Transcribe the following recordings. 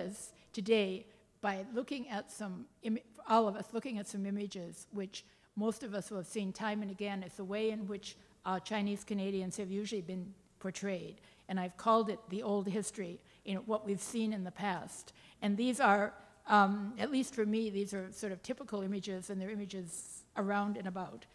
this today by looking at all of us looking at some images, which most of us will have seen time and again. It's the way in which Chinese Canadians have usually been portrayed. And I've called it the old history, what we've seen in the past. And these are, at least for me, these are sort of typical images, and they're images around and about.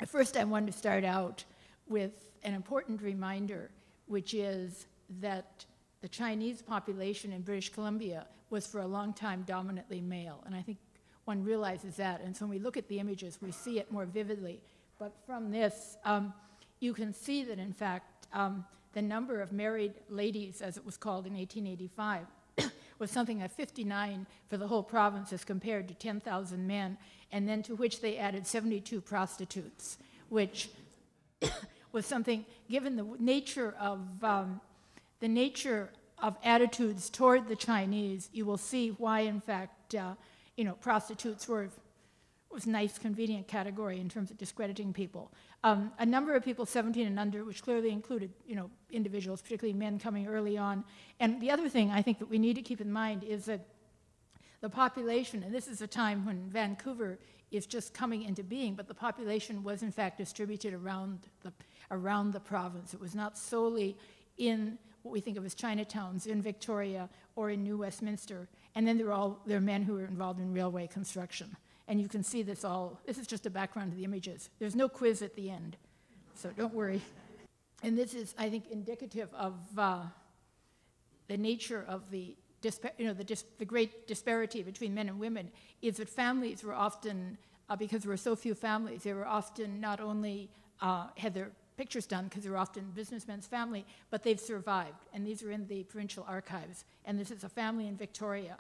First, I wanted to start out with an important reminder, which is that the Chinese population in British Columbia was for a long time dominantly male. And I think one realizes that. And so when we look at the images, we see it more vividly. But from this, you can see that, in fact, the number of married ladies, as it was called in 1885, was something like 59 for the whole province as compared to 10,000 men, and then to which they added 72 prostitutes, which was something, given the nature of attitudes toward the Chinese, you will see why, in fact, prostitutes was a nice, convenient category in terms of discrediting people. A number of people 17 and under, which clearly included, individuals, particularly men coming early on. And the other thing I think that we need to keep in mind is that the population, and this is a time when Vancouver is just coming into being, but the population was in fact distributed around the province. It was not solely in what we think of as Chinatowns in Victoria or in New Westminster. And then there are men who were involved in railway construction. And you can see this is just a background of the images. There's no quiz at the end, so don't worry. And this is, I think, indicative of the nature of the great disparity between men and women, is that families were often, because there were so few families, they were often not only had their pictures done, because they were often businessmen's family, but they've survived. And these are in the provincial archives. And this is a family in Victoria.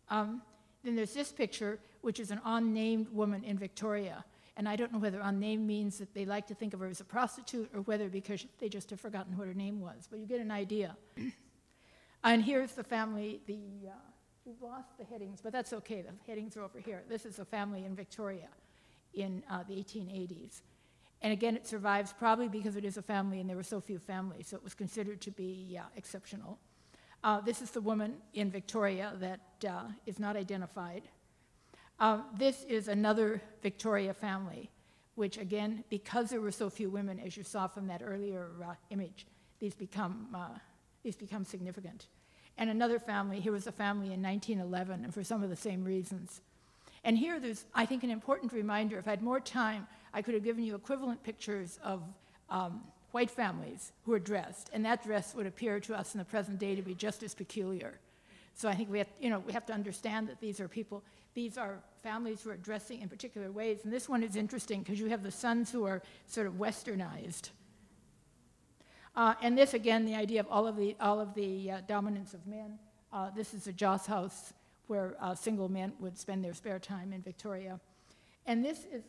Then there's this picture, which is an unnamed woman in Victoria. And I don't know whether unnamed means that they like to think of her as a prostitute, or whether because they just have forgotten what her name was. But you get an idea. And here's the family. We've lost the headings, but that's okay. The headings are over here. This is a family in Victoria in the 1880s. And again, it survives probably because it is a family and there were so few families, so it was considered to be exceptional. This is the woman in Victoria that is not identified. This is another Victoria family, which again, because there were so few women, as you saw from that earlier image, these become significant. And another family, here was a family in 1911, and for some of the same reasons. And here there's, I think, an important reminder. If I had more time, I could have given you equivalent pictures of white families who are dressed, and that dress would appear to us in the present day to be just as peculiar. So I think we have to understand that these are families who are dressing in particular ways. And this one is interesting because you have the sons who are sort of westernized. And this, again, the idea of all of the dominance of men. This is a Joss house where single men would spend their spare time in Victoria. And this is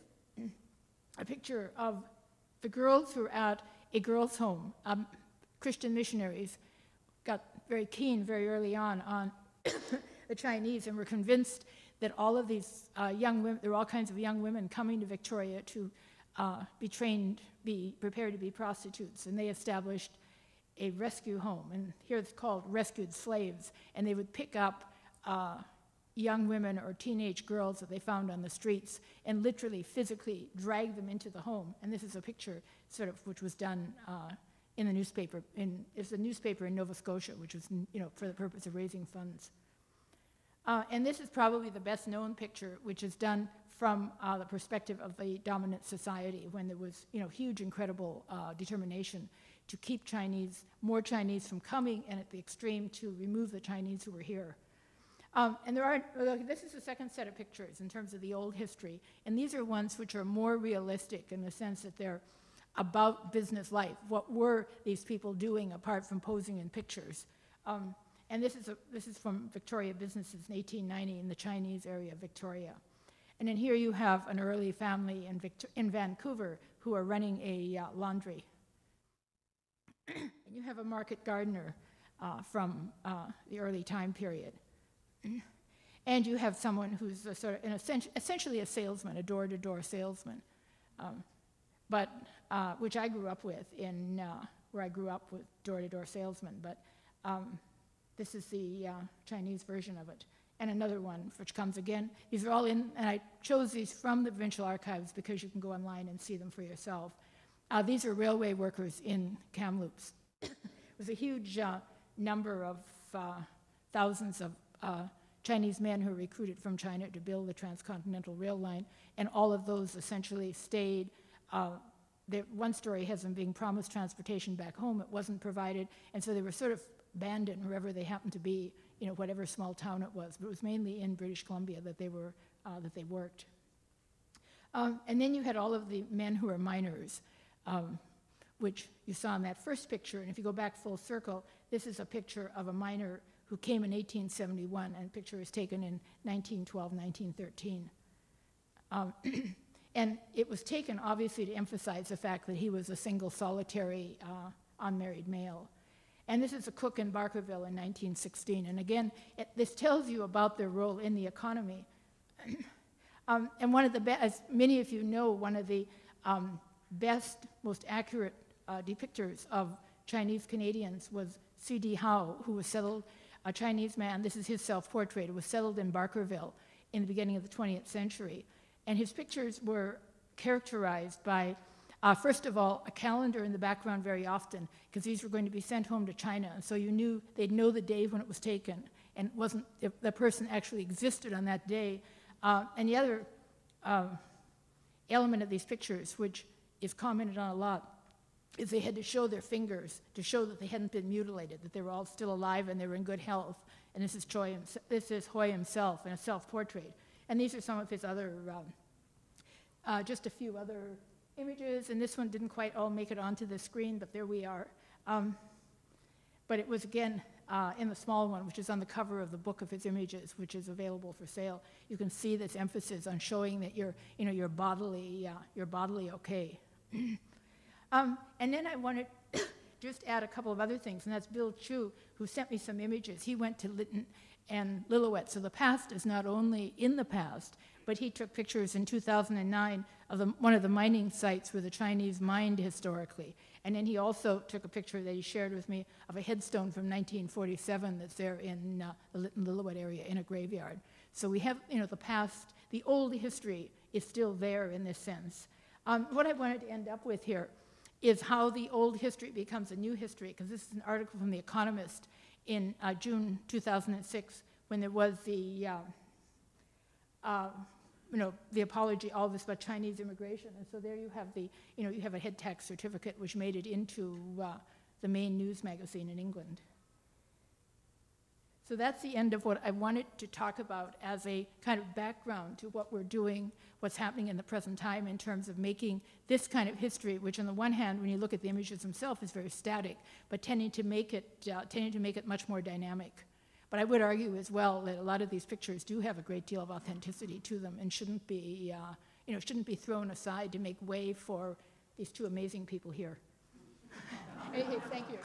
a picture of the girls who are at a girls' home. Christian missionaries got very keen very early on the Chinese, and were convinced that all of these young women, there were all kinds of young women coming to Victoria to be trained, be prepared to be prostitutes. And they established a rescue home, and here it's called rescued slaves. And they would pick up young women or teenage girls that they found on the streets and literally physically drag them into the home. And this is a picture sort of which was done in the newspaper. It's a newspaper in Nova Scotia, which was for the purpose of raising funds. And this is probably the best known picture, which is done from the perspective of the dominant society, when there was huge, incredible determination to keep more Chinese from coming, and at the extreme to remove the Chinese who were here. And this is the second set of pictures in terms of the old history, and these are ones which are more realistic in the sense that they're about business life. What were these people doing apart from posing in pictures? And this is from Victoria Businesses in 1890 in the Chinese area of Victoria. And then here you have an early family in Vancouver who are running a laundry. And you have a market gardener from the early time period. And you have someone who's essentially a salesman, a door-to-door salesman, which I grew up with where I grew up with door-to-door salesmen. But This is the Chinese version of it. And another one, which comes again. These are all in, and I chose these from the provincial archives because you can go online and see them for yourself. These are railway workers in Kamloops. It was a huge number of thousands of Chinese men who were recruited from China to build the transcontinental rail line, and all of those essentially stayed. One story has them being promised transportation back home. It wasn't provided, and so they were sort of abandoned wherever they happened to be, whatever small town it was. But it was mainly in British Columbia that they worked. And then you had all of the men who were miners, which you saw in that first picture. And if you go back full circle, this is a picture of a miner who came in 1871, and the picture was taken in 1912, 1913. And it was taken, obviously, to emphasize the fact that he was a single, solitary, unmarried male. And this is a cook in Barkerville in 1916. And again, this tells you about their role in the economy. And one of the as many of you know, one of the best, most accurate depictors of Chinese Canadians was C.D. Howe, who was settled, a Chinese man. This is his self-portrait. It was settled in Barkerville in the beginning of the 20th century. And his pictures were characterized by, first of all, a calendar in the background very often, because these were going to be sent home to China. And so they'd know the day when it was taken, and it wasn't if the person actually existed on that day. And the other element of these pictures, which is commented on a lot, is they had to show their fingers to show that they hadn't been mutilated, that they were all still alive and they were in good health. And this is Hoy himself in a self-portrait. And these are some of his other, just a few other images. And this one didn't quite all make it onto the screen, but there we are. But it was, again, in the small one, which is on the cover of the book of his images, which is available for sale. You can see this emphasis on showing that you're bodily okay. And then I wanted to just add a couple of other things, and that's Bill Chu, who sent me some images. He went to Lytton and Lillooet, so the past is not only in the past, but he took pictures in 2009 of one of the mining sites where the Chinese mined historically. And then he also took a picture that he shared with me of a headstone from 1947 that's there in the Lytton-Lillooet area in a graveyard. So we have, the past, the old history is still there in this sense. What I wanted to end up with here is how the old history becomes a new history, because this is an article from The Economist in June 2006, when there was the apology, all this about Chinese immigration. And so there you have you have a head tax certificate which made it into the main news magazine in England. So that's the end of what I wanted to talk about as a kind of background to what we're doing, what's happening in the present time in terms of making this kind of history, which on the one hand, when you look at the images themselves, is very static, but tending to make it much more dynamic. But I would argue as well that a lot of these pictures do have a great deal of authenticity to them and shouldn't be thrown aside to make way for these two amazing people here. Anyway, thank you.